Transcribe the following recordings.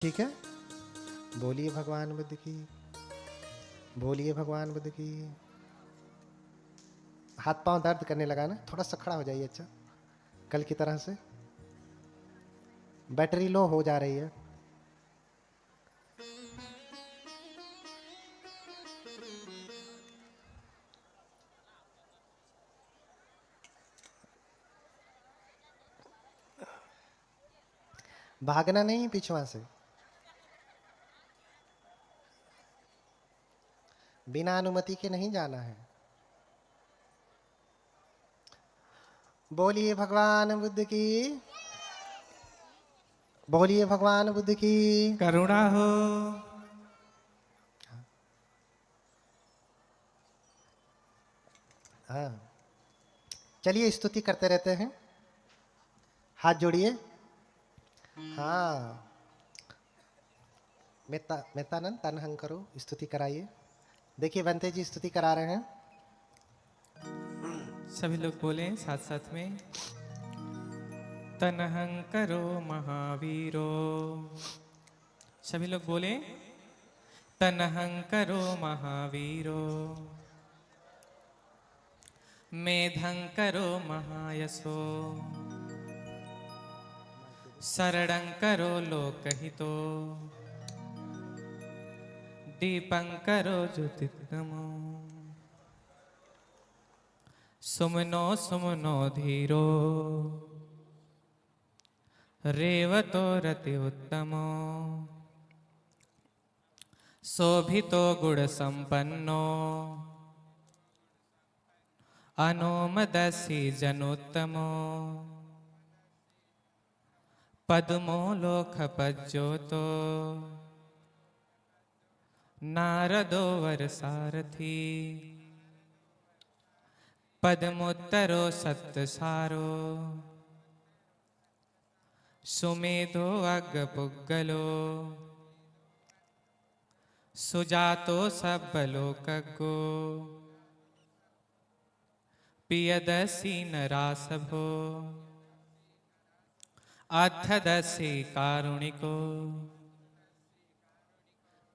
ठीक है। बोलिए भगवान बुद्ध की। बोलिए भगवान बुद्ध की। हाथ पांव दर्द करने लगा ना, थोड़ा सा खड़ा हो जाइए। अच्छा, कल की तरह से बैटरी लो हो जा रही है। भागना नहीं पिछवा से, बिना अनुमति के नहीं जाना है। बोलिए भगवान बुद्ध की। बोलिए भगवान बुद्ध की। करुणा हो। हाँ, चलिए स्तुति करते रहते हैं। हाथ जोड़िए। हाँ, मेतानंद तनहंग करो, स्तुति कराइए। देखिए बंते जी स्तुति करा रहे हैं। सभी लोग बोलें साथ साथ में। तनहं करो महावीरो। सभी लोग बोलें। तनहं करो महावीरो। मेधं करो महायशो। शरणं करो लोकहितो। दीपं करो ज्योतिर्गमो। सुमनो सुमनो धीरो। रेवतो रति उत्तमो। शोभितो गुण संपन्नो। अनुमदसि जनोत्तमो। पद्मो लोकपज्योतो। नारदो वरसारथी। पद्मोत्तरो सत्सारो। सुमेधो अग्गपुग्गलो। सुजातो सब्बलोकज्ञो। पियदसि नरासभो। अथदसि कारुणिको।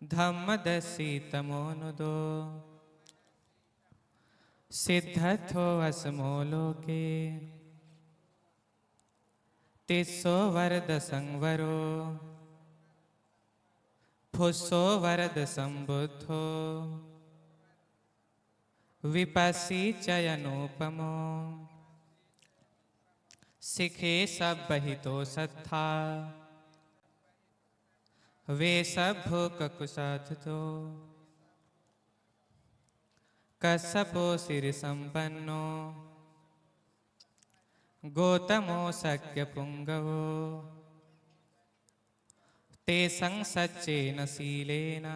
धम्मदसि तमोनुदो। सिद्धथो असमो लोके। तिस्सो वरद संवरो। फुस्सो वरद संबुद्धो। विपस्सी चयनोपमो। सिखे सब बहितो सत्था। वे सब भूक कुसाधतो। कश्यपो सिर संपन्नो। गौतमो शक्य पुंगवो। ते संसच्चेन शीलेन।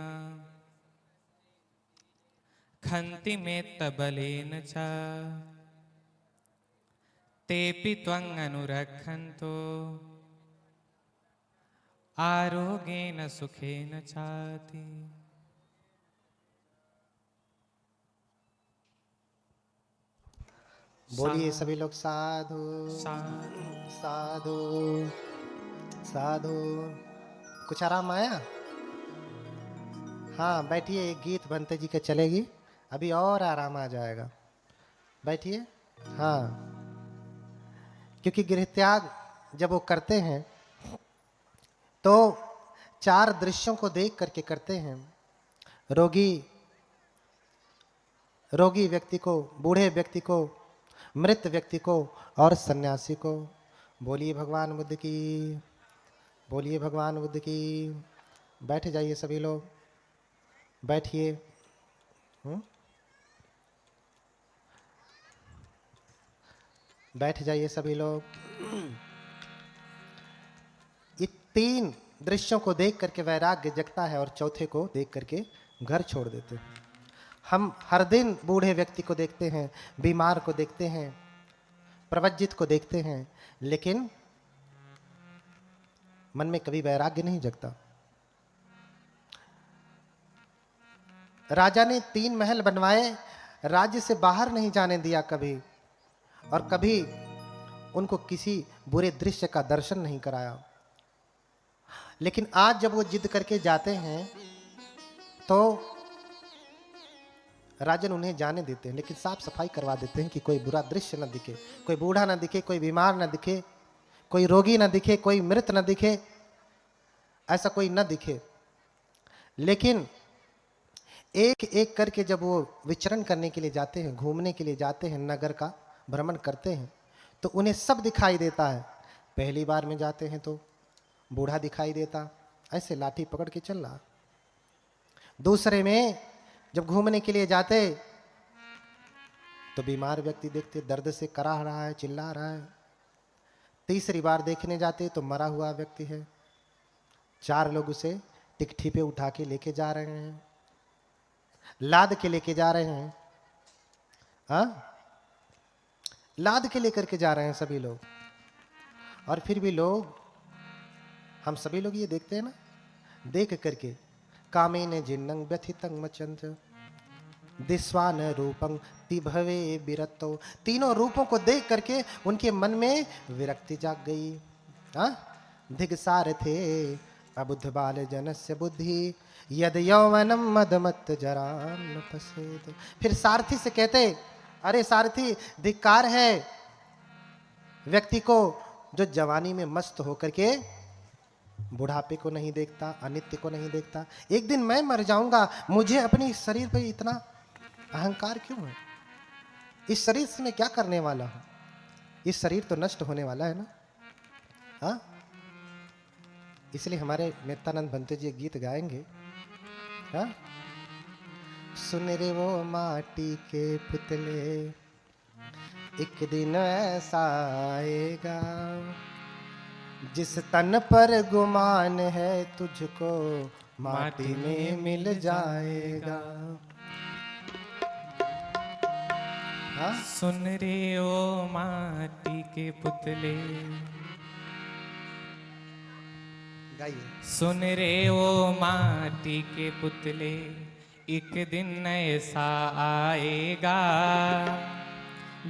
खन्ति मेत्तबलेन च। तेऽपि त्वं अनुरक्षन्तो। आरोग्येन सुखेन चाति। बोलिए सभी लोग साधु साधु। साधु साधु। कुछ आराम आया? हाँ बैठिए, एक गीत बंते जी के चलेगी, अभी और आराम आ जाएगा। बैठिए। हाँ, क्योंकि गृह त्याग जब वो करते हैं तो चार दृश्यों को देख करके करते हैं। रोगी रोगी व्यक्ति को, बूढ़े व्यक्ति को, मृत व्यक्ति को और सन्यासी को। बोलिए भगवान बुद्ध की। बोलिए भगवान बुद्ध की। बैठ जाइए सभी लोग, बैठिए। बैठ जाइए सभी लोग। ये तीन दृश्यों को देख करके वैराग्य जगता है और चौथे को देख करके घर छोड़ देते हैं। हम हर दिन बूढ़े व्यक्ति को देखते हैं, बीमार को देखते हैं, प्रवज्जित को देखते हैं, लेकिन मन में कभी वैराग्य नहीं जगता। राजा ने 3 महल बनवाए, राज्य से बाहर नहीं जाने दिया कभी, और कभी उनको किसी बुरे दृश्य का दर्शन नहीं कराया। लेकिन आज जब वो जिद करके जाते हैं तो राजन उन्हें जाने देते हैं, लेकिन साफ सफाई करवा देते हैं कि कोई बुरा दृश्य न दिखे, कोई बूढ़ा न दिखे, कोई बीमार न दिखे, कोई रोगी न दिखे, कोई मृत न दिखे, ऐसा कोई न दिखे। लेकिन एक एक करके जब वो विचरण करने के लिए जाते हैं, घूमने के लिए जाते हैं, नगर का भ्रमण करते हैं, तो उन्हें सब दिखाई देता है। पहली बार में जाते हैं तो बूढ़ा दिखाई देता, ऐसे लाठी पकड़ के चल रहा। दूसरे में जब घूमने के लिए जाते तो बीमार व्यक्ति देखते, दर्द से कराह रहा है, चिल्ला रहा है। तीसरी बार देखने जाते तो मरा हुआ व्यक्ति है। 4 लोग उसे टिकठी पे उठा के लेके जा रहे हैं, लाद के लेके जा रहे हैं। हाँ, लाद के लेकर के जा रहे हैं सभी लोग। और फिर भी लोग, हम सभी लोग ये देखते हैं ना, देख करके कामेन जिन्नं व्यथितं मचंत दिस्वान रूपं तिभवे विरतो। तीनों रूपों को देख करके उनके मन में विरक्ति जाग गई। हाँ, धिगसार थे अबुद्ध बाल जनस्य बुद्धि यद यौवनम मदमत जरा न पसेद। फिर सारथी से कहते, अरे सारथी, धिक्कार है व्यक्ति को जो जवानी में मस्त होकर के बुढ़ापे को नहीं देखता, अनित्य को नहीं देखता। एक दिन मैं मर जाऊंगा, मुझे अपने इस शरीर पर इतना अहंकार क्यों है? इस शरीर से मैं क्या करने वाला हूं? इस शरीर तो नष्ट होने वाला है ना। हाँ, इसलिए हमारे नित्यानंद भंते जी गीत गाएंगे। हाँ, सुन रे वो माटी के पुतले, एक दिन ऐसा आएगा जिस तन पर गुमान है तुझको माटी में मिल जाएगा। हाँ? सुन रे ओ माटी के पुतले, गाइए। सुन रे ओ माटी के पुतले, एक दिन ऐसा आएगा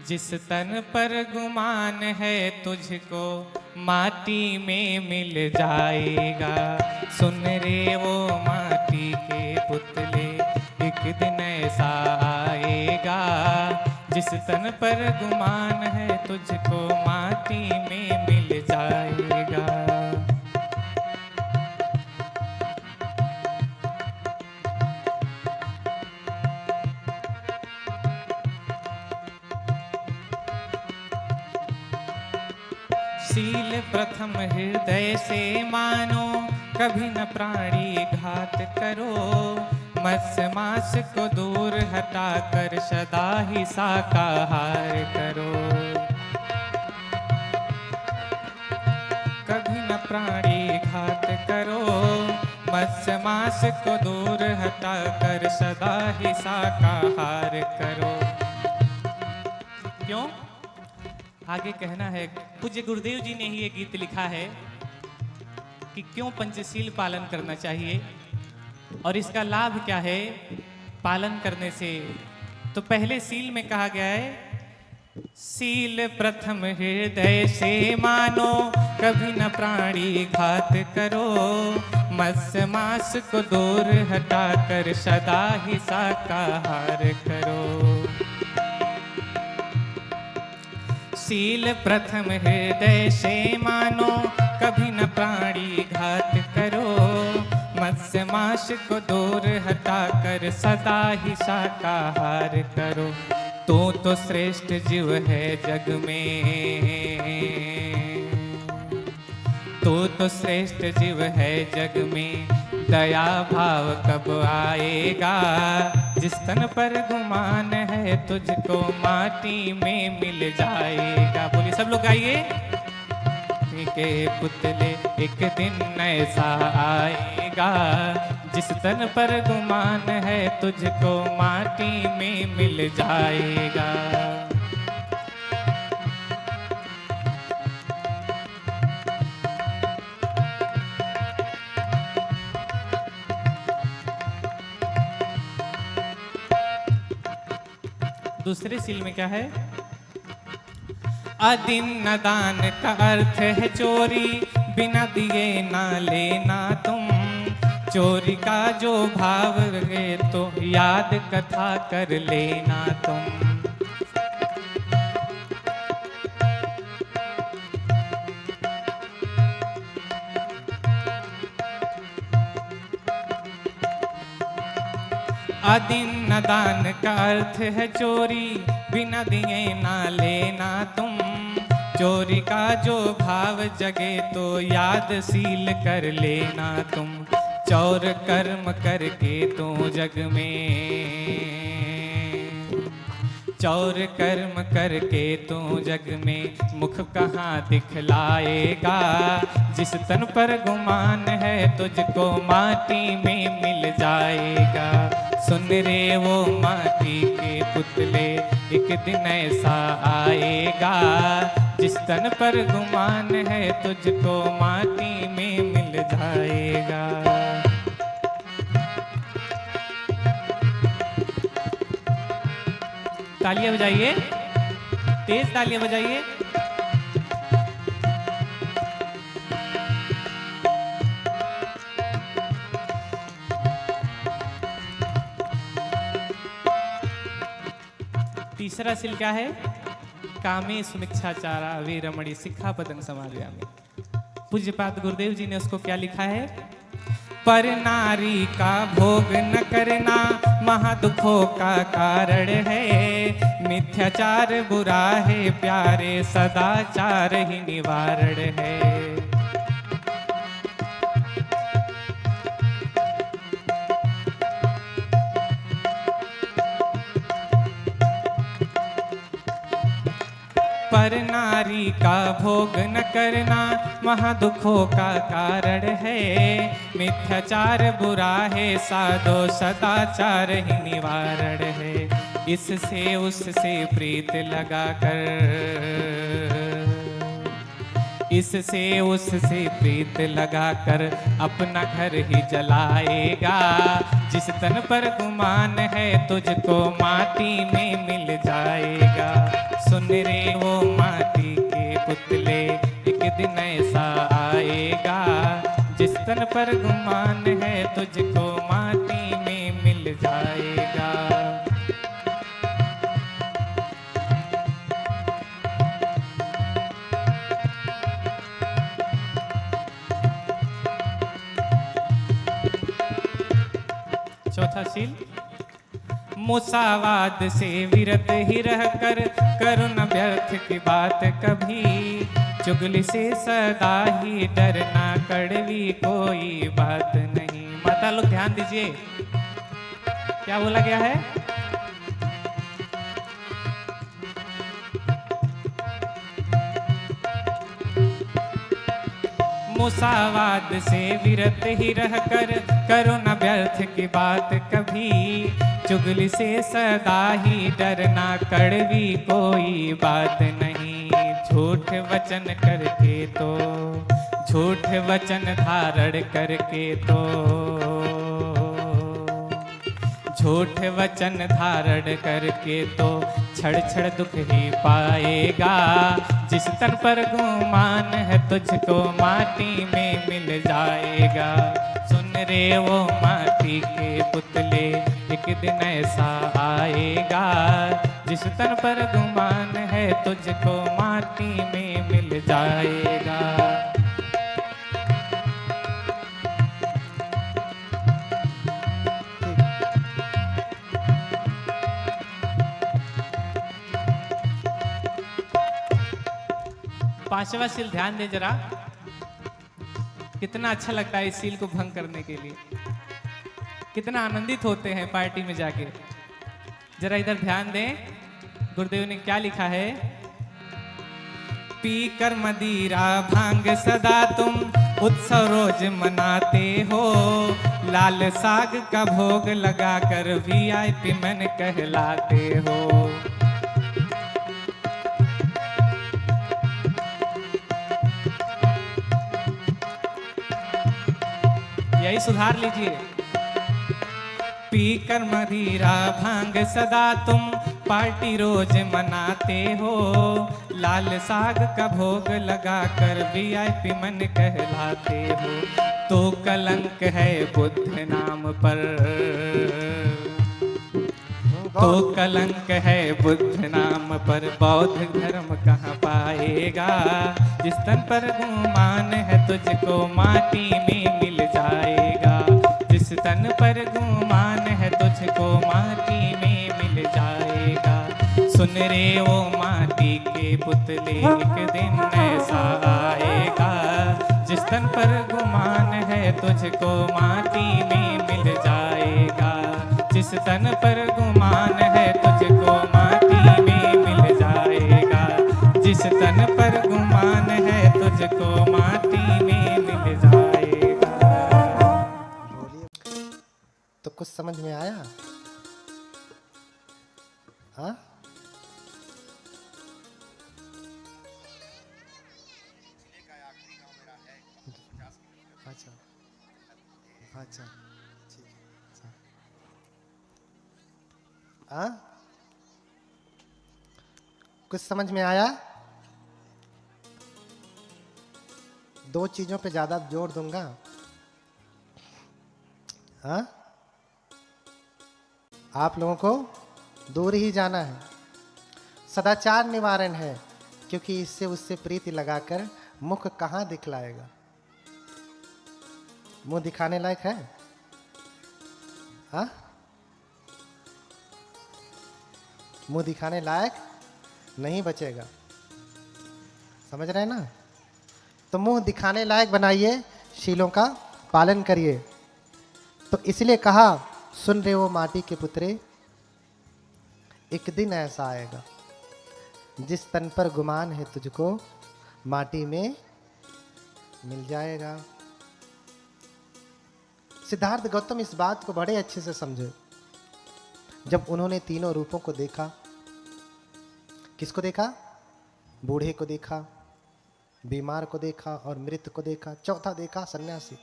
जिस तन पर गुमान है तुझको माटी में मिल जाएगा। सुन रे वो माटी के पुतले, एक दिन ऐसा आएगा जिस तन पर गुमान है तुझको माटी में मिल जाएगा। शील प्रथम हृदय से मानो, कभी न प्राणी घात करो। मत्स्य मांस को दूर हटा कर सदा ही शाकाहार करो। कभी न प्राणी घात करो, मत्स्य मांस को दूर हटा कर सदा ही शाकाहार करो। क्यों? आगे कहना है, पूज्य गुरुदेव जी ने ही ये गीत लिखा है कि क्यों पंचशील पालन करना चाहिए और इसका लाभ क्या है पालन करने से। तो पहले सील में कहा गया है, सील प्रथम हृदय से मानो, कभी न प्राणी घात करो। मत्स्य मांस को दूर हटा कर सदा ही शाकाहार करो। सील प्रथम हृदय से मानो, कभी न प्राणी घात करो। मत्स्य मांस को दूर हटा कर सदा ही शाकाहार करो। तू तो श्रेष्ठ जीव है जग में, तू तो श्रेष्ठ जीव है जग में। दया भाव कब आएगा जिस तन पर गुमान है तुझको माटी में मिल जाएगा। बोलिए सब लोग गाइए। के पुतले, एक दिन ऐसा आएगा जिस तन पर गुमान है तुझको माटी में मिल जाएगा। दूसरे सील में क्या है? अदिन दान का अर्थ है चोरी, बिना दिए ना लेना तुम, चोरी का जो भाव लगे तो याद कथा कर लेना तुम। आदिन न दान का अर्थ है चोरी, बिना दिए ना लेना तुम, चोरी का जो भाव जगे तो याद सील कर लेना तुम। चौर कर्म करके तो जग में, चौर कर्म करके तो जग में मुख कहाँ दिखलाएगा। जिस तन पर गुमान है तुझको माटी में मिल जाएगा। सुन रे वो माटी के पुतले, एक दिन ऐसा आएगा। जिस तन पर गुमान है तुझको माटी में मिल जाएगा। तालियां बजाइए, तेज तालियां बजाइए। तीसरा सील क्या है? कामे सुमिच्छाचारा वीरमणि सिक्खापदं समादयामि। पूज्यपाद गुरुदेव जी ने उसको क्या लिखा है? पर नारी का भोग न करना महादुखों का कारण है। मिथ्याचार बुरा है प्यारे, सदाचार ही निवारण है। पर नारी का भोग न करना महादुखों का कारण है। मिथ्याचार बुरा है साधो, सदाचार ही निवारण है। इससे उससे प्रीत लगाकर, इससे उससे प्रीत लगाकर अपना घर ही जलाएगा। जिस तन पर गुमान है तुझको माटी में मिल जाएगा। सुन रे वो माटी के पुतले, एक दिन ऐसा आएगा। जिस तन पर गुमान है तुझको माटी में मिल जाएगा। चौथा शील, मुसावाद से विरत ही रहकर करो न व्यर्थ की बात कभी। चुगली से सदा ही डरना, कड़वी कोई बात नहीं। माता लोग ध्यान दीजिए, क्या बोला गया है? मुसावाद से विरत ही रहकर करो न व्यर्थ की बात कभी। चुगली से सदा ही डरना, कड़वी कोई बात नहीं। झूठ वचन करके तो, झूठ वचन धारण करके तो, झूठ वचन धारण करके तो छड़ छड़ दुख ही पाएगा। जिस तन पर गुमान है तुझको माटी में मिल जाएगा। सुन रे वो माटी के पुतले, एक दिन ऐसा आएगा। जिस तन पर गुमान है तुझको माटी में मिल जाएगा। पांचवा सील ध्यान दे जरा, कितना अच्छा लगता है इस सील को भंग करने के लिए। कितना आनंदित होते हैं पार्टी में जाके। जरा इधर ध्यान दें, गुरुदेव ने क्या लिखा है? पी कर मदिरा भांग सदा तुम उत्सव रोज मनाते हो। लाल साग का भोग लगाकर VIP मन कहलाते हो। यही सुधार लीजिए। पी कर मदिरा भांग सदा तुम पार्टी रोज मनाते हो, लाल साग का भोग लगाकर वीआईपी मन कहलाते हो। तो कलंक है बुद्ध नाम पर, तो कलंक है बुद्ध नाम पर, बौद्ध धर्म कहाँ पाएगा। जिस तन पर गुमान है तुझको माटी में मिल जाएगा, जिस तन पर गुमान है तुझको माटी में मिल जाएगा। सुन रे वो माटी के पुतले एक दिन ऐसा आएगा, जिस तन पर गुमान है तुझको माटी में मिल जाएगा, जिस तन पर गुमान है तुझको माटी में मिल जाएगा, जिस तन पर गुमान है तुझको माटी में मिल जाएगा। तो कुछ समझ में आया? हाँ, अच्छा अच्छा, ठीक है, अच्छा। हाँ, कुछ समझ में आया? दो चीजों पे ज्यादा जोर दूंगा। हाँ, आप लोगों को दूर ही जाना है। सदाचार निवारण है, क्योंकि इससे उससे प्रीति लगाकर मुख कहाँ दिखलाएगा। मुंह दिखाने लायक है? हाँ, मुंह दिखाने लायक नहीं बचेगा, समझ रहे हैं ना? तो मुंह दिखाने लायक बनाइए, शीलों का पालन करिए। तो इसलिए कहा, सुन रहे वो माटी के पुत्रे, एक दिन ऐसा आएगा, जिस तन पर गुमान है तुझको माटी में मिल जाएगा। सिद्धार्थ गौतम इस बात को बड़े अच्छे से समझे। जब उन्होंने तीनों रूपों को देखा, किसको देखा? बूढ़े को देखा, बीमार को देखा और मृत को देखा, चौथा देखा सन्यासी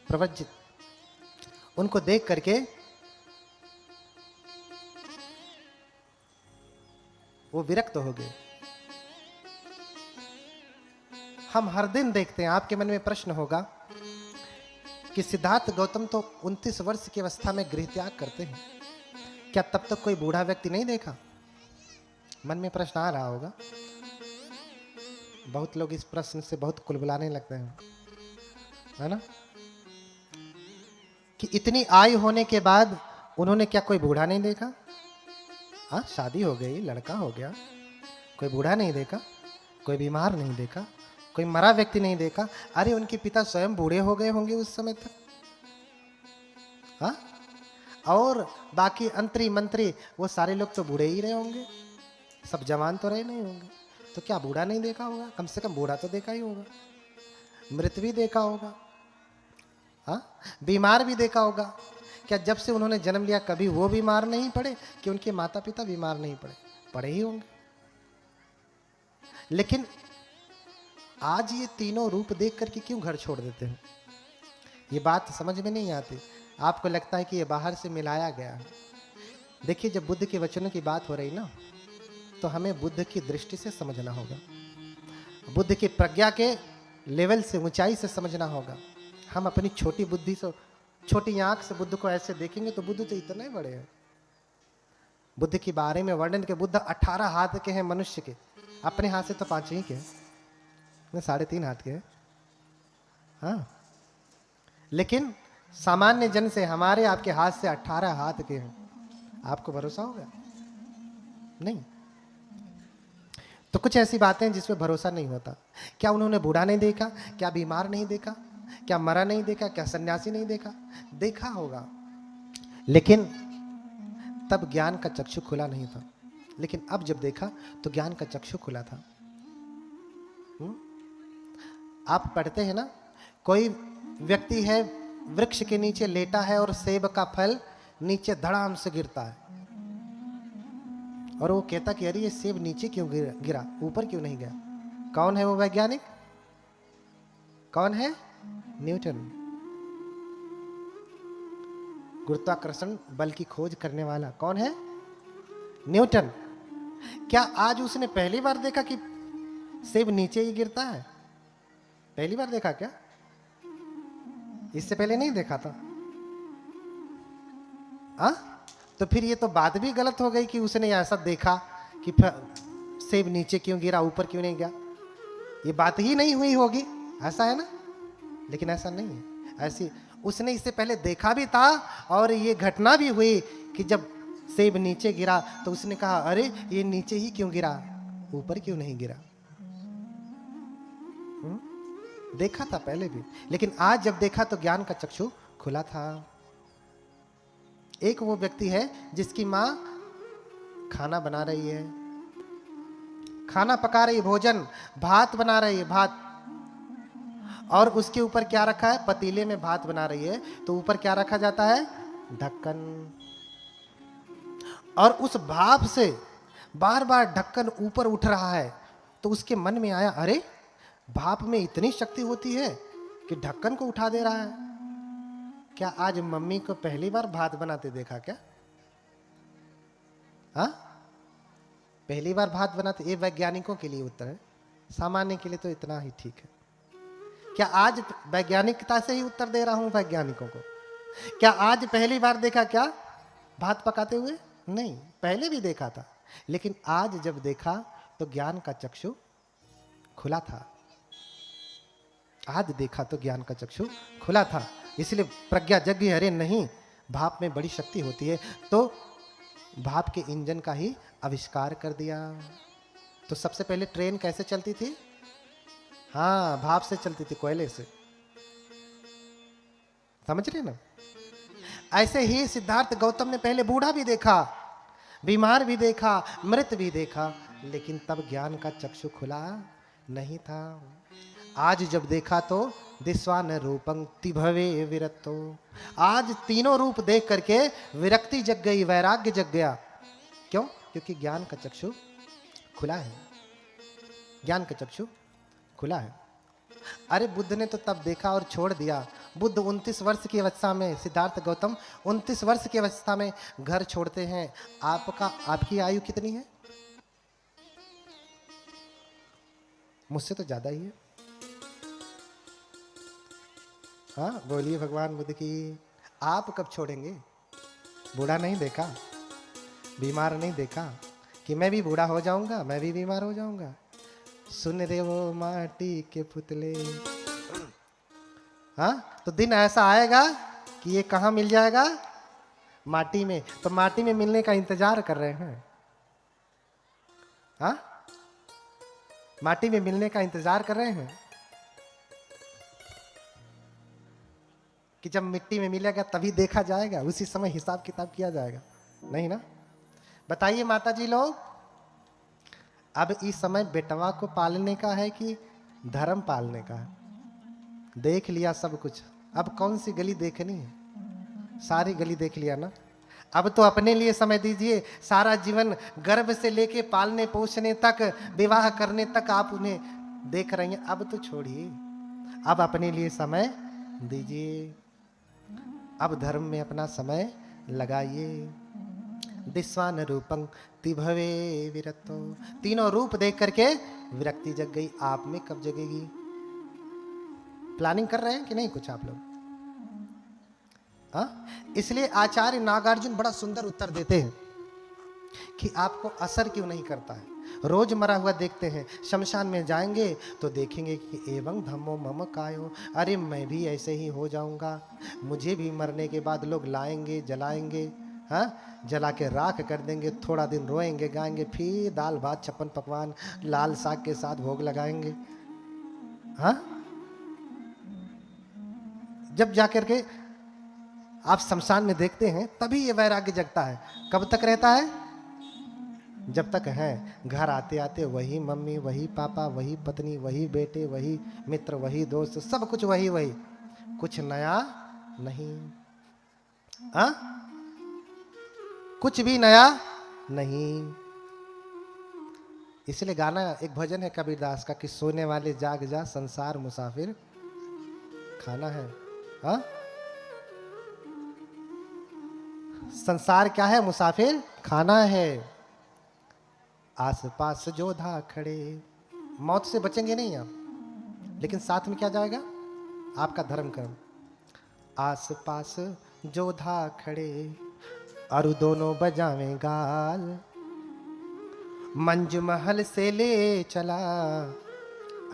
प्रवज्जित। उनको देख करके वो विरक्त हो गए। हम हर दिन देखते हैं, आपके मन में प्रश्न होगा कि सिद्धार्थ गौतम तो 29 वर्ष की अवस्था में गृह त्याग करते हैं, क्या तब तक कोई बूढ़ा व्यक्ति नहीं देखा? मन में प्रश्न आ रहा होगा। बहुत लोग इस प्रश्न से बहुत कुलबुलाने लगते हैं, है ना, कि इतनी आयु होने के बाद उन्होंने क्या कोई बूढ़ा नहीं देखा? हाँ, शादी हो गई, लड़का हो गया, कोई बूढ़ा नहीं देखा, कोई बीमार नहीं देखा, कोई मरा व्यक्ति नहीं देखा। अरे उनके पिता स्वयं बूढ़े हो गए होंगे उस समय तक। हाँ, और बाकी अंतरी मंत्री वो सारे लोग तो बूढ़े ही रहे होंगे, सब जवान तो रहे नहीं होंगे। तो क्या बूढ़ा नहीं देखा होगा? कम से कम बूढ़ा तो देखा ही होगा, मृत भी देखा होगा, हाँ, बीमार भी देखा होगा। क्या जब से उन्होंने जन्म लिया कभी वो बीमार नहीं पड़े कि उनके माता पिता बीमार नहीं पड़े? पड़े ही होंगे। लेकिन आज ये तीनों रूप देख करके क्यों घर छोड़ देते हैं? ये बात समझ में नहीं आती। आपको लगता है कि ये बाहर से मिलाया गया है। देखिए, जब बुद्ध के वचनों की बात हो रही ना, तो हमें बुद्ध की दृष्टि से समझना होगा, बुद्ध की प्रज्ञा के लेवल से, ऊंचाई से समझना होगा। हम अपनी छोटी बुद्धि से, छोटी आंख से बुद्ध को ऐसे देखेंगे तो बुद्ध तो इतने बड़े हैं। बुद्ध के बारे में वर्णन के बुद्ध 18 हाथ के हैं मनुष्य के, अपने हाथ से तो 5 ही के हैं, 3.5 हाथ के हैं। हाँ, लेकिन सामान्य जन से, हमारे आपके हाथ से 18 हाथ के हैं। आपको भरोसा होगा? नहीं। तो कुछ ऐसी बातें हैं जिसमें भरोसा नहीं होता। क्या उन्होंने बूढ़ा नहीं देखा? क्या बीमार नहीं देखा? क्या मरा नहीं देखा? क्या सन्यासी नहीं देखा? देखा होगा, लेकिन तब ज्ञान का चक्षु खुला नहीं था। लेकिन अब जब देखा तो ज्ञान का चक्षु खुला था। आप पढ़ते हैं ना, कोई व्यक्ति है वृक्ष के नीचे लेटा है और सेब का फल नीचे धड़ाम से गिरता है, और वो कहता कि अरे ये सेब नीचे क्यों गिरा, ऊपर क्यों नहीं गया? कौन है वो वैज्ञानिक? कौन है? न्यूटन। गुरुत्वाकर्षण बल की खोज करने वाला कौन है? न्यूटन। क्या आज उसने पहली बार देखा कि सेब नीचे ही गिरता है? पहली बार देखा क्या? इससे पहले नहीं देखा था? हाँ? तो फिर ये तो बात भी गलत हो गई कि उसने ऐसा देखा कि सेब नीचे क्यों गिरा, ऊपर क्यों नहीं गया। ये बात ही नहीं हुई होगी, ऐसा है ना? लेकिन ऐसा नहीं है। ऐसी उसने इससे पहले देखा भी था और ये घटना भी हुई कि जब सेब नीचे गिरा तो उसने कहा, अरे ये नीचे ही क्यों गिरा, ऊपर क्यों नहीं गिरा। देखा था पहले भी, लेकिन आज जब देखा तो ज्ञान का चक्षु खुला था। एक वो व्यक्ति है जिसकी माँ खाना बना रही है, खाना पका रही, भोजन भात बना रही है, भात, और उसके ऊपर क्या रखा है? पतीले में भात बना रही है तो ऊपर क्या रखा जाता है? ढक्कन। और उस भाप से बार बार ढक्कन ऊपर उठ रहा है तो उसके मन में आया, अरे भाप में इतनी शक्ति होती है कि ढक्कन को उठा दे रहा है। क्या आज मम्मी को पहली बार भात बनाते देखा क्या? हाँ, पहली बार भात बनाते? ये वैज्ञानिकों के लिए उत्तर है, सामान्य के लिए तो इतना ही ठीक है। क्या आज वैज्ञानिकता से ही उत्तर दे रहा हूं वैज्ञानिकों को? क्या आज पहली बार देखा क्या भात पकाते हुए? नहीं, पहले भी देखा था, लेकिन आज जब देखा तो ज्ञान का चक्षु खुला था। आज देखा तो ज्ञान का चक्षु खुला था, इसलिए प्रज्ञा जग गई, अरे नहीं, भाप में बड़ी शक्ति होती है, तो भाप के इंजन का ही आविष्कार कर दिया। तो सबसे पहले ट्रेन कैसे चलती थी? हाँ, भाप से चलती थी, कोयले से। समझ रहे ना? ऐसे ही सिद्धार्थ गौतम ने पहले बूढ़ा भी देखा, बीमार भी देखा, मृत भी देखा, लेकिन तब ज्ञान का चक्षु खुला नहीं था। आज जब देखा तो दिस्वान रूपं तिभवे विरक्तो, आज तीनों रूप देख करके विरक्ति जग गई, वैराग्य जग गया। क्यों? क्योंकि ज्ञान का चक्षु खुला है, ज्ञान का चक्षु खुला है। अरे बुद्ध ने तो तब देखा और छोड़ दिया। बुद्ध 29 वर्ष की अवस्था में, सिद्धार्थ गौतम 29 वर्ष की अवस्था में घर छोड़ते हैं। आपकी आयु कितनी है? मुझसे तो ज्यादा ही है। हाँ, बोलिए भगवान बुद्ध की। आप कब छोड़ेंगे? बूढ़ा नहीं देखा, बीमार नहीं देखा कि मैं भी बूढ़ा हो जाऊंगा, मैं भी बीमार हो जाऊंगा। सुन रे वो माटी के पुतले। हाँ, तो दिन ऐसा आएगा कि ये कहाँ मिल जाएगा? माटी में। तो माटी में मिलने का इंतजार कर रहे हैं। हाँ, माटी में मिलने का इंतजार कर रहे हैं कि जब मिट्टी में मिलेगा तभी देखा जाएगा, उसी समय हिसाब किताब किया जाएगा। नहीं ना? बताइए माता जी लोग, अब इस समय बेटवा को पालने का है कि धर्म पालने का है? देख लिया सब कुछ, अब कौन सी गली देखनी है? सारी गली देख लिया ना। अब तो अपने लिए समय दीजिए। सारा जीवन गर्भ से लेके पालने पोषने तक, विवाह करने तक आप उन्हें देख रही हैं, अब तो छोड़िए, अब अपने लिए समय दीजिए, अब धर्म में अपना समय लगाइए। दिस्वान रूपं तिभवे विरक्तो, तीनों रूप देख करके विरक्ति जग गई। आप में कब जगेगी? प्लानिंग कर रहे हैं कि नहीं कुछ आप लोग? हाँ, इसलिए आचार्य नागार्जुन बड़ा सुंदर उत्तर देते हैं कि आपको असर क्यों नहीं करता है। रोज मरा हुआ देखते हैं, शमशान में जाएंगे तो देखेंगे कि एवं धम्मो मम कायो, अरे मैं भी ऐसे ही हो जाऊंगा, मुझे भी मरने के बाद लोग लाएंगे, जलाएंगे, हाँ, जला के राख कर देंगे, थोड़ा दिन रोएंगे गाएंगे, फिर दाल भात छप्पन पकवान लाल साग के साथ भोग लगाएंगे। हाँ, जब जाकर के आप शमशान में देखते हैं तभी ये वैराग्य जगता है। कब तक रहता है? जब तक है। घर आते आते वही मम्मी, वही पापा, वही पत्नी, वही बेटे, वही मित्र, वही दोस्त, सब कुछ वही वही, कुछ नया नहीं। हाँ, कुछ भी नया नहीं। इसलिए गाना, एक भजन है कबीरदास का कि सोने वाले जाग जा, संसार मुसाफिर खाना है। हाँ, संसार क्या है? मुसाफिर खाना है। आस पास जोधा खड़े, मौत से बचेंगे नहीं आप, लेकिन साथ में क्या जाएगा, आपका धर्म कर्म। आस पास जोधा खड़े, अरु दोनों बजावें गाल, मंज महल से ले चला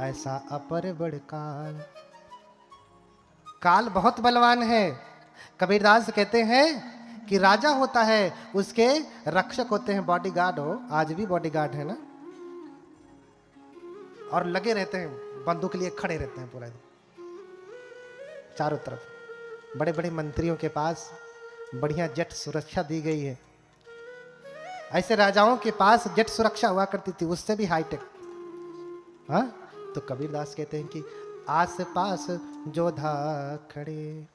ऐसा अपर बड़ काल। काल बहुत बलवान है। कबीरदास कहते हैं कि राजा होता है, उसके रक्षक होते हैं, बॉडीगार्ड हो, आज भी बॉडीगार्ड है ना, और लगे रहते हैं, बंदूक के लिए खड़े रहते हैं पूरा चारों तरफ। बड़े बड़े मंत्रियों के पास बढ़िया जेट सुरक्षा दी गई है। ऐसे राजाओं के पास जेट सुरक्षा हुआ करती थी, उससे भी हाईटेक। हाँ, तो कबीरदास कहते हैं कि आस पास जोधा खड़े,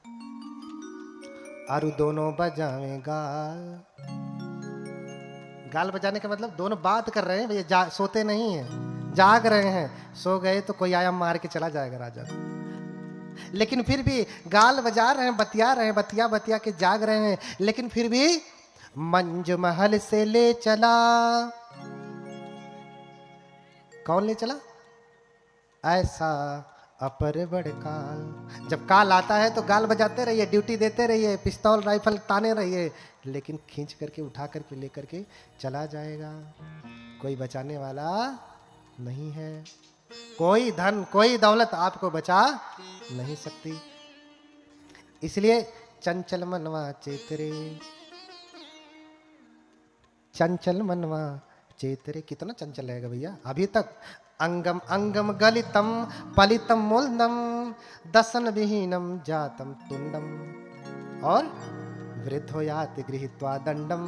अरु दोनों बजावें गाल। गाल बजाने का मतलब दोनों बात कर रहे हैं भैया, सोते नहीं हैं, जाग रहे हैं। सो गए तो कोई आया मार के चला जाएगा राजा, लेकिन फिर भी गाल बजा रहे हैं, बतिया रहे हैं, बतिया बतिया के जाग रहे हैं, लेकिन फिर भी मंज महल से ले चला। कौन ले चला? ऐसा अपर बड़ काल। जब काल आता है तो गाल बजाते रहिए, ड्यूटी देते रहिए, पिस्तौल राइफल ताने रहिए, लेकिन खींच करके उठा करके लेकर के चला जाएगा। कोई बचाने वाला नहीं है। कोई धन कोई दौलत आपको बचा नहीं सकती। इसलिए चंचल मनवा चेतरे, चंचल मनवा चेतरे। कितना चंचल रहेगा भैया। अभी तक अंगम अंगम गलितम पलितम मूलनम दसन विहीनम जातम तुंडम और वृद्धो याति गृहीत्वा दंडम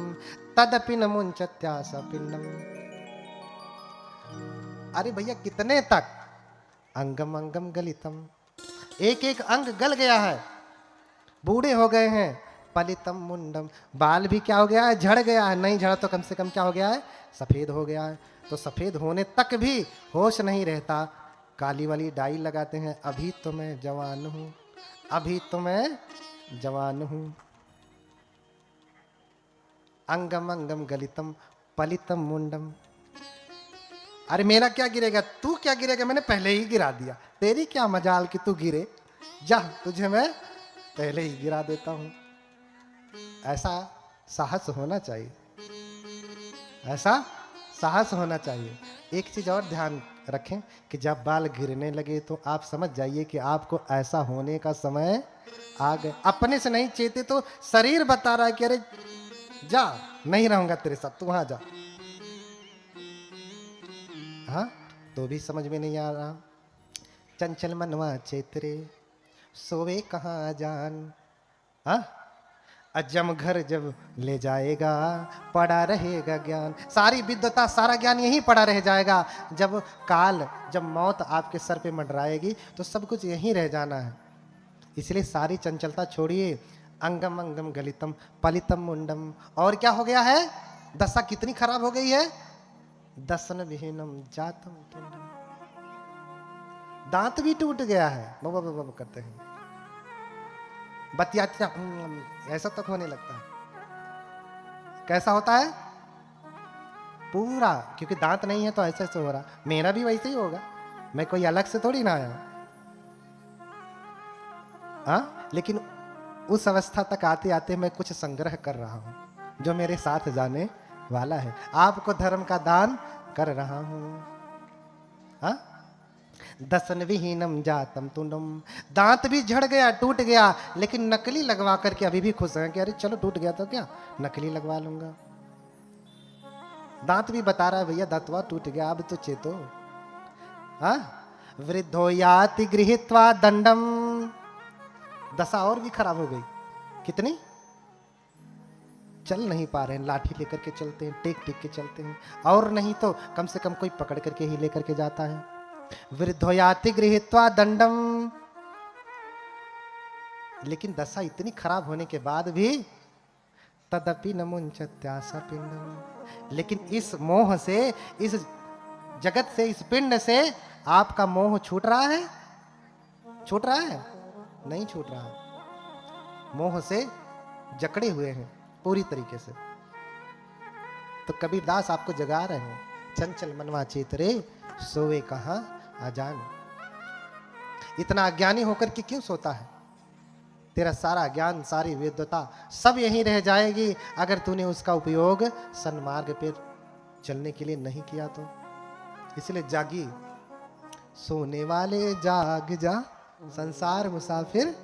तदपि न मुंचत्यास पिंडम। अरे भैया कितने तक? अंगम अंगम गलितम, एक एक अंग गल गया है, बूढ़े हो गए हैं। पलितम मुंडम, बाल भी क्या हो गया है, झड़ गया है। नहीं झड़ा तो कम से कम क्या हो गया है, सफेद हो गया है। तो सफेद होने तक भी होश नहीं रहता। काली वाली डाई लगाते हैं, अभी तो मैं जवान हूं, अभी तो मैं जवान हूं। अंगम अंगम गलितम पलितम मुंडम। अरे मेरा क्या गिरेगा, तू क्या गिरेगा, मैंने पहले ही गिरा दिया। तेरी क्या मजाल कि तू गिरे, जा तुझे मैं पहले ही गिरा देता हूं। ऐसा साहस होना चाहिए, ऐसा साहस होना चाहिए। एक चीज और ध्यान रखें कि जब बाल गिरने लगे तो आप समझ जाइए कि आपको ऐसा होने का समय आ गया। अपने से नहीं चेते तो शरीर बता रहा है कि अरे जा, नहीं रहूंगा तेरे साथ, तू वहां जा। हाँ, तो भी समझ में नहीं आ रहा। चंचल मनवा चेतरे, सोवे कहाँ जान। हाँ, अजम घर जब ले जाएगा पड़ा रहेगा ज्ञान। सारी विद्वता सारा ज्ञान यहीं पड़ा रह जाएगा। जब काल, जब मौत आपके सर पे मंडराएगी तो सब कुछ यहीं रह जाना है। इसलिए सारी चंचलता छोड़िए। अंगम अंगम गलितम पलितम मुंडम। और क्या हो गया है, दशा कितनी खराब हो गई है। दसन विहीनम जातम तुंडम, दांत भी टूट गया है। बाबा बाबा करते हैं, बतियाते ऐसा तक होने लगता है। कैसा होता है पूरा, क्योंकि दांत नहीं है तो ऐसे ऐसे हो रहा। मेरा भी वैसे ही होगा, मैं कोई अलग से थोड़ी ना आया। हाँ, लेकिन उस अवस्था तक आते आते मैं कुछ संग्रह कर रहा हूं जो मेरे साथ जाने वाला है। आपको धर्म का दान कर रहा हूं। हाँ, दसन विहीनम जातम तुंडम। दांत भी झड़ गया, टूट गया, लेकिन नकली लगवा करके अभी भी खुश हैं कि अरे चलो टूट गया तो क्या, नकली लगवा लूंगा। दांत भी बता रहा है भैया दांतवा टूट गया, अब तो चेतो। हाँ, वृद्धो याति गृहीत्वा दंडम। दशा और भी खराब हो गई। कितनी, चल नहीं पा रहे हैं, लाठी लेकर के चलते हैं, टेक टेक के चलते हैं, और नहीं तो कम से कम कोई पकड़ करके ही लेकर के जाता है। वृद्धो याति गृहीत्वा दंडम। लेकिन दशा इतनी खराब होने के बाद भी तदपि न मुंचत्यासा पिंडम। लेकिन इस मोह से, इस जगत से, इस पिंड से आपका मोह छूट रहा है? छूट रहा है? नहीं छूट रहा। मोह से जकड़े हुए हैं पूरी तरीके से। तो कबीरदास आपको जगा रहे हैं, चंचल मनवा चेतरे सोवे कहाँ अजान। इतना अज्ञानी होकर के क्यों सोता है? तेरा सारा ज्ञान, सारी विद्वता सब यहीं रह जाएगी अगर तूने उसका उपयोग सन्मार्ग पे चलने के लिए नहीं किया तो। इसलिए जागी, सोने वाले जाग जा, संसार मुसाफिर।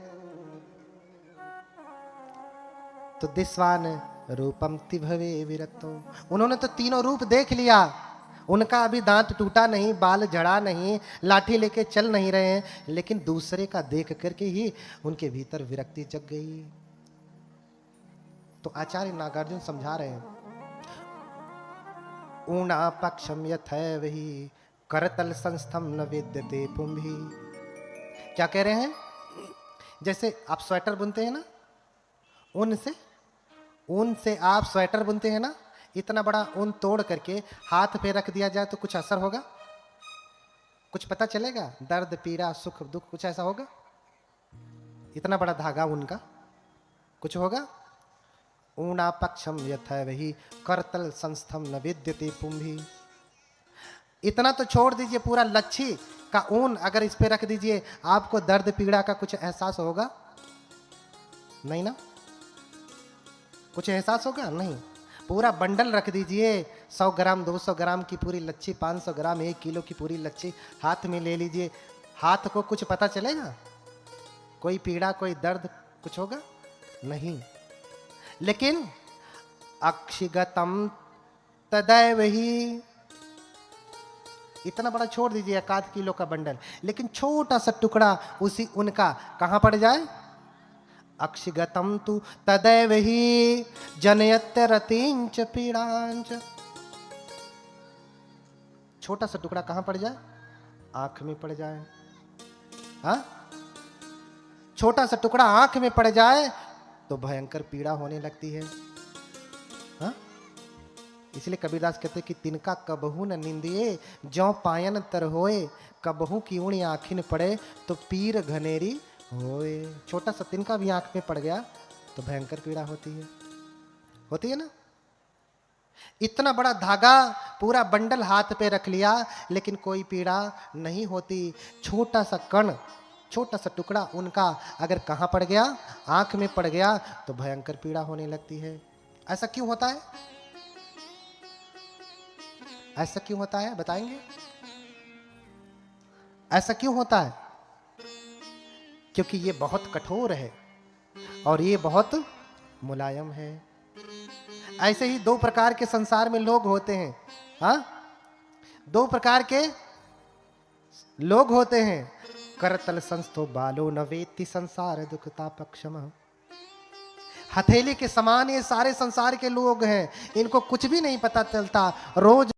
तो दिस्वान रूपम तिभवे विरतो, उन्होंने तो तीनों रूप देख लिया। उनका अभी दांत टूटा नहीं, बाल झड़ा नहीं, लाठी लेके चल नहीं रहे हैं, लेकिन दूसरे का देख करके ही उनके भीतर विरक्ति जग गई। तो आचार्य नागार्जुन समझा रहे हैं, ऊणा पक्षम यथैव ही करतल संस्थम न विद्यते पुंभी। क्या कह रहे हैं? जैसे आप स्वेटर बुनते हैं ना, ऊन से आप स्वेटर बुनते हैं ना, इतना बड़ा ऊन तोड़ करके हाथ पे रख दिया जाए तो कुछ असर होगा? कुछ पता चलेगा? दर्द, पीड़ा, सुख, दुख कुछ ऐसा होगा? इतना बड़ा धागा ऊन का कुछ होगा? ऊना पक्षम यथैव ही करतल संस्थम न विद्यते पुंभी। इतना तो छोड़ दीजिए, पूरा लच्छी का ऊन अगर इस पे रख दीजिए, आपको दर्द पीड़ा का कुछ एहसास होगा? नहीं ना, कुछ एहसास होगा? नहीं। पूरा बंडल रख दीजिए, 100 ग्राम 200 ग्राम की पूरी लच्छी, 500 ग्राम 1 किलो की पूरी लच्छी हाथ में ले लीजिए, हाथ को कुछ पता चलेगा? कोई पीड़ा, कोई दर्द कुछ होगा? नहीं। लेकिन अक्षिगतम तदैव ही, इतना बड़ा छोड़ दीजिए 1 किलो का बंडल, लेकिन छोटा सा टुकड़ा उसी उनका कहां पड़ जाए? अक्षिगतम तु तदैव ही जनयत्य रतिंच पीड़ांच। छोटा सा टुकड़ा कहां पड़ जाए? आंख में पड़ जाए। हाँ, छोटा सा टुकड़ा आंख में पड़ जाए तो भयंकर पीड़ा होने लगती है। हाँ, इसलिए कबीरदास कहते कि तिनका कबहू न निंदिए, ज्यों पायन तर होए, कबहू की ऊणी आँखिन पड़े तो पीर घनेरी होए। छोटा सा तिनका भी आंख में पड़ गया तो भयंकर पीड़ा होती है ना। इतना बड़ा धागा, पूरा बंडल हाथ पे रख लिया, लेकिन कोई पीड़ा नहीं होती। छोटा सा कण, छोटा सा टुकड़ा उनका अगर कहां पड़ गया? आंख में पड़ गया तो भयंकर पीड़ा होने लगती है। ऐसा क्यों होता है? ऐसा क्यों होता है बताएंगे? ऐसा क्यों होता है? क्योंकि ये बहुत कठोर है और ये बहुत मुलायम है। ऐसे ही 2 प्रकार के संसार में लोग होते हैं। हाँ, 2 प्रकार के लोग होते हैं। करतल संस्थो बालो न वेत्ति संसार दुखता पक्षम। हथेली के समान ये सारे संसार के लोग हैं, इनको कुछ भी नहीं पता चलता। रोज